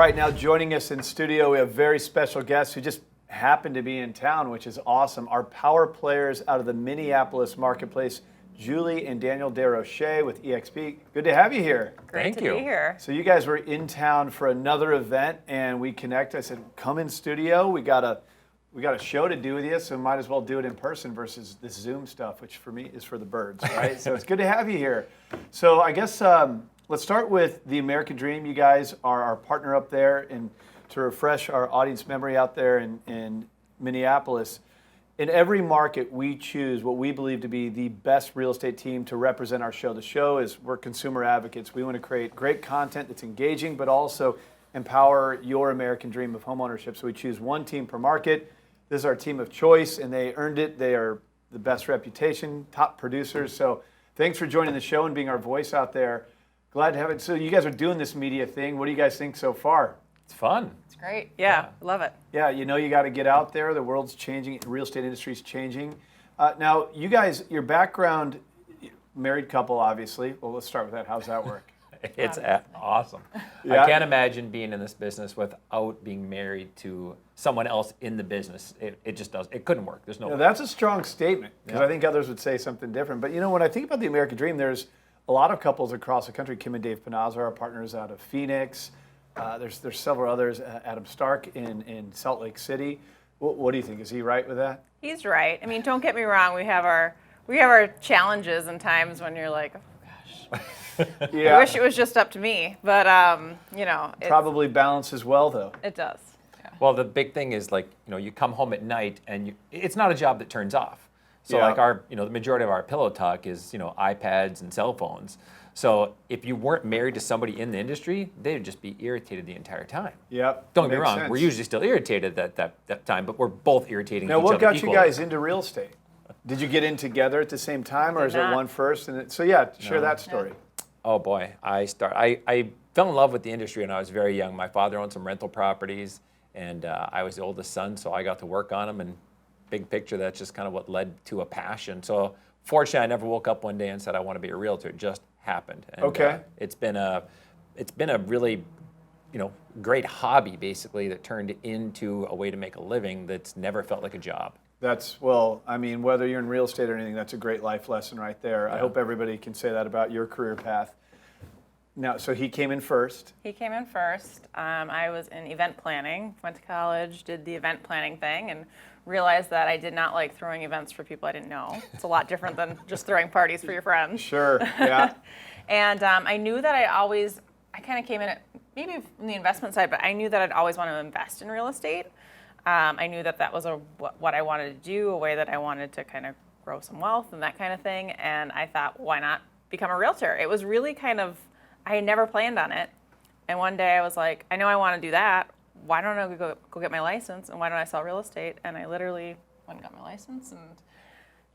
right, now joining us in studio, we have very special guests who just happen to be in town, which is awesome. Our power players out of the Minneapolis Marketplace, Julie and Daniel Desrochers with EXP. Good to have you here. Great to be here. So you guys were in town for another event, and we connect. I said, come in studio. We got a show to do with you, so might as well do it in person versus this Zoom stuff, which for me is for the birds, right? So it's good to have you here. So I guess let's start with the American Dream. You guys are our partner up there, and to refresh our audience memory out there in Minneapolis, in every market we choose what we believe to be the best real estate team to represent our show. The show is, we're consumer advocates. We want to create great content that's engaging, but also empower your American dream of homeownership. So we choose one team per market. This is our team of choice, and they earned it. They are the best reputation, top producers. So thanks for joining the show and being our voice out there. Glad to have it. So you guys are doing this media thing. What do you guys think so far? It's fun. It's great. Yeah, love it. Yeah, you know you got to get out there. The world's changing. The real estate industry is changing. Now, you guys, your background, married couple, obviously. Well, let's start with that. How's that work? It's awesome. Yeah. I can't imagine being in this business without being married to someone else in the business. It just does. It couldn't work. There's no way. That's a strong statement, because I think others would say something different. But you know, when I think about the American Dream, there's a lot of couples across the country. Kim and Dave Panazza are our partners out of Phoenix. There's several others. Adam Stark in Salt Lake City. What do you think? Is he right with that? He's right. I mean, don't get me wrong. We have our challenges and times when you're like, oh gosh, Yeah. I wish it was just up to me. But you know, Probably balances well, though. it does. Yeah. Well, the big thing is, like, you know, you come home at night and it's not a job that turns off. So Yeah. like the majority of our pillow talk is, iPads and cell phones. So if you weren't married to somebody in the industry, they'd just be irritated the entire time. Yep. Don't get me Makes wrong, sense. we're usually still irritated at that time, but we're both irritating Now, each what other got equally. you guys into real estate? Did you get in together at the same time, or Did is it not. one first? So yeah, share that story. Oh boy, I fell in love with the industry when I was very young. My father owned some rental properties, and I was the oldest son, so I got to work on them. And big picture, that's just kind of what led to a passion. So fortunately, I never woke up one day and said I want to be a realtor. It just happened. And, Okay. It's been a really, great hobby basically that turned into a way to make a living that's never felt like a job. Whether you're in real estate or anything, that's a great life lesson right there. I hope everybody can say that about your career path. Now, so he came in first. He came in first. I was in event planning. Went to college, did the event planning thing, and realized that I did not like throwing events for people I didn't know. It's a lot different than just throwing parties for your friends. Sure, yeah. And I knew that I kind of came in at maybe from the investment side, but I knew that I'd always want to invest in real estate. I knew that was what I wanted to do, a way that I wanted to kind of grow some wealth and that kind of thing. And I thought, why not become a realtor? It was really I had never planned on it. And one day I was like, I know I want to do that. Why don't I go get my license, and why don't I sell real estate? And I literally went and got my license and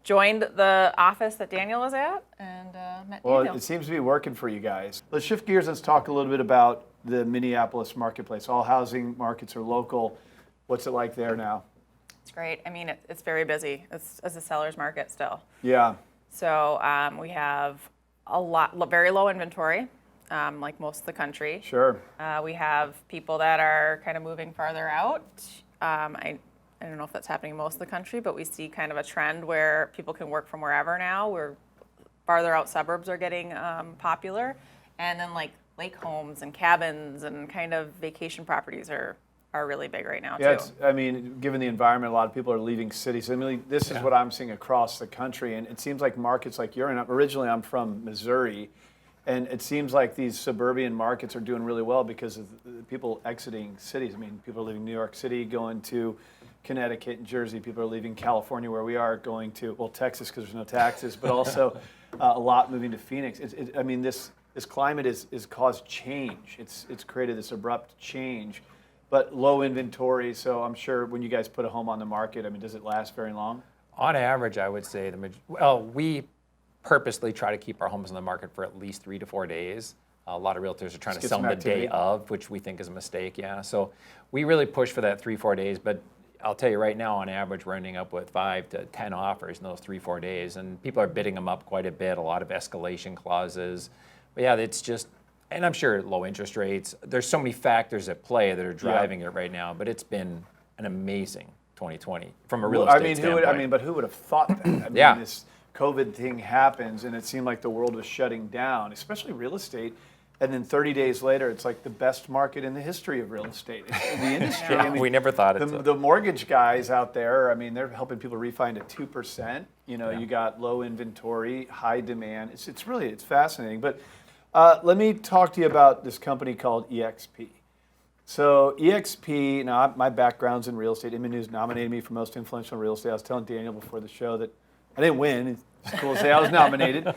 joined the office that Daniel was at and met Well, Daniel. it seems to be working for you guys. Let's shift gears. Let's talk a little bit about the Minneapolis Marketplace. All housing markets are local. What's it like there now? It's great. I mean, it's very busy. It's a seller's market still. Yeah. So we have very low inventory, like most of the country. Sure. We have people that are kind of moving farther out. I don't know if that's happening in most of the country, but we see kind of a trend where people can work from wherever now. Where farther out suburbs are getting popular. And then like lake homes and cabins and kind of vacation properties are really big right now too. Given the environment, a lot of people are leaving cities. This is what I'm seeing across the country, and it seems like markets like you're in. Originally, I'm from Missouri, and it seems like these suburban markets are doing really well because of the people exiting cities. People are leaving New York City, going to Connecticut and Jersey. People are leaving California, where we are, going to Texas because there's no taxes, but also a lot moving to Phoenix. This climate has caused change. It's created this abrupt change. But low inventory, so I'm sure when you guys put a home on the market, does it last very long? On average, I would say we purposely try to keep our homes on the market for at least 3 to 4 days. A lot of realtors are trying to sell them the day of, which we think is a mistake, yeah. So we really push for that 3-4 days, but I'll tell you right now, on average, we're ending up with 5 to 10 offers in those 3-4 days, and people are bidding them up quite a bit, a lot of escalation clauses. But yeah, it's just And I'm sure low interest rates, there's so many factors at play that are driving it right now, but it's been an amazing 2020 from a real estate standpoint. But who would have thought that? I mean, this COVID thing happens, and it seemed like the world was shutting down, especially real estate. And then 30 days later, it's like the best market in the history of real estate, in the industry. I mean, we never thought it. The mortgage guys out there, I mean, they're helping people refi at 2%. You got low inventory, high demand. It's fascinating. But let me talk to you about this company called EXP. So EXP, now my background's in real estate. Inman News nominated me for most influential in real estate. I was telling Daniel before the show that I didn't win. It's cool to say I was nominated.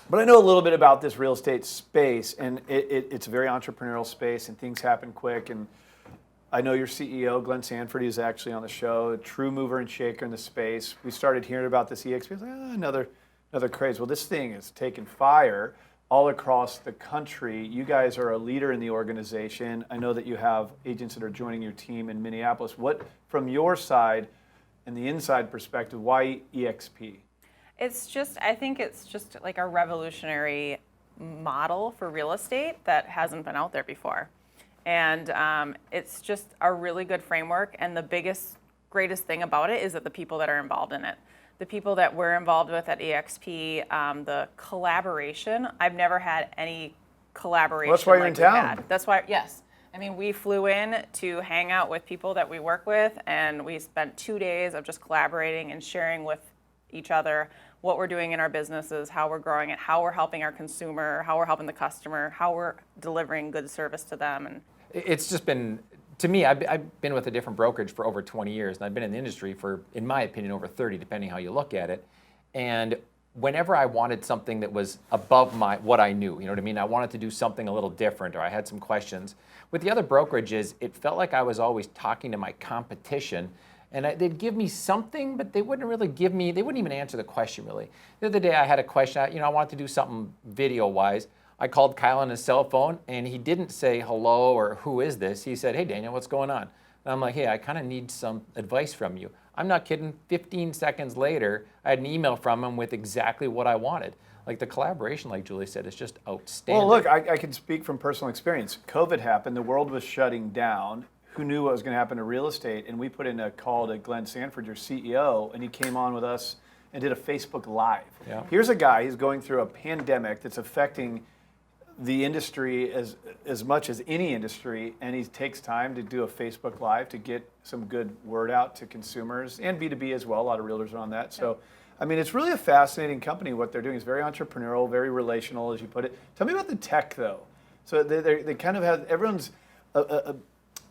But I know a little bit about this real estate space, and it's a very entrepreneurial space, and things happen quick. And I know your CEO, Glenn Sanford, is actually on the show, a true mover and shaker in the space. We started hearing about this EXP. I was like, another craze. Well, this thing is taking fire all across the country. You guys are a leader in the organization. I know that you have agents that are joining your team in Minneapolis. What, from your side and the inside perspective, why EXP? I think it's just like a revolutionary model for real estate that hasn't been out there before. And it's just a really good framework. And the greatest thing about it is that the people that are involved in it, the people that we're involved with at EXP, the collaboration, I've never had any collaboration. Well, that's why you're in town. That's why, yes. I mean, we flew in to hang out with people that we work with, and we spent 2 days of just collaborating and sharing with each other what we're doing in our businesses, how we're growing it, how we're helping our consumer, how we're helping the customer, how we're delivering good service to them. And it's just been, to me, I've been with a different brokerage for over 20 years, and I've been in the industry for, in my opinion, over 30, depending how you look at it. And whenever I wanted something that was above what I knew, you know what I mean? I wanted to do something a little different, or I had some questions. With the other brokerages, it felt like I was always talking to my competition. And they'd give me something, but they wouldn't even answer the question really. The other day I had a question, I wanted to do something video-wise. I called Kyle on his cell phone, and he didn't say hello or who is this. He said, hey, Daniel, what's going on? And I'm like, hey, I kind of need some advice from you. I'm not kidding. 15 seconds later, I had an email from him with exactly what I wanted. Like the collaboration, like Julie said, is just outstanding. Well, look, I can speak from personal experience. COVID happened. The world was shutting down. Who knew what was going to happen to real estate? And we put in a call to Glenn Sanford, your CEO, and he came on with us and did a Facebook Live. Yeah. Here's a guy who's going through a pandemic that's affecting the industry as much as any industry, and he takes time to do a Facebook Live to get some good word out to consumers and B2B as well. A lot of realtors are on that. So, I mean, it's really a fascinating company. What they're doing is very entrepreneurial, very relational, as you put it. Tell me about the tech, though. So they kind of have, everyone's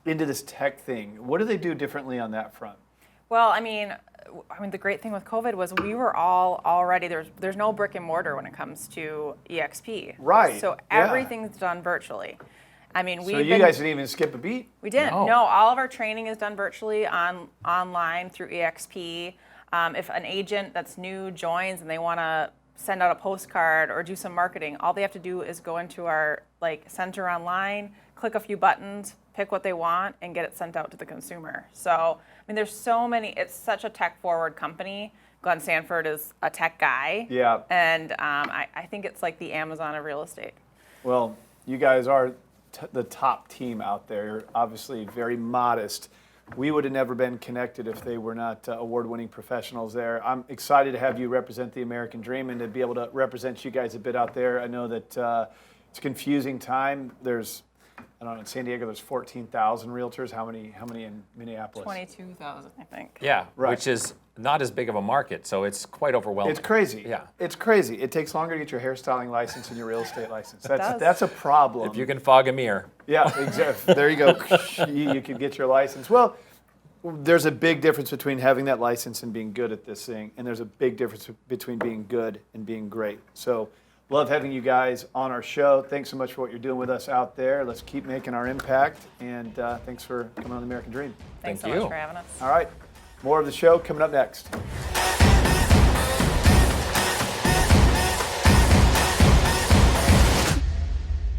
into this tech thing. What do they do differently on that front? well, I mean, the great thing with COVID was we were all already, there's no brick and mortar when it comes to EXP. Right. So everything's done virtually. I mean, So you guys didn't even skip a beat? We didn't. No. No, all of our training is done virtually online through EXP. If an agent that's new joins and they want to send out a postcard or do some marketing, all they have to do is go into our center online, click a few buttons, pick what they want, and get it sent out to the consumer. So, I mean, there's so many. It's such a tech-forward company. Glenn Sanford is a tech guy. Yeah. And I think it's like the Amazon of real estate. Well, you guys are the top team out there. You're obviously very modest. We would have never been connected if they were not award-winning professionals there. I'm excited to have you represent the American Dream and to be able to represent you guys a bit out there. I know that it's a confusing time. There's, I don't know, in San Diego there's 14,000 realtors. How many in Minneapolis? 22,000, I think. Yeah, Right. which is not as big of a market, so it's quite overwhelming. It's crazy. Yeah. It's crazy. It takes longer to get your hairstyling license than your real estate license. does. That's a problem. If you can fog a mirror. Yeah, exactly. There you go. You can get your license. Well, there's a big difference between having that license and being good at this thing, and there's a big difference between being good and being great. So, love having you guys on our show. Thanks so much for what you're doing with us out there. Let's keep making our impact, and thanks for coming on the American Dream. Thanks Thank so you. much for having us. All right, more of the show coming up next.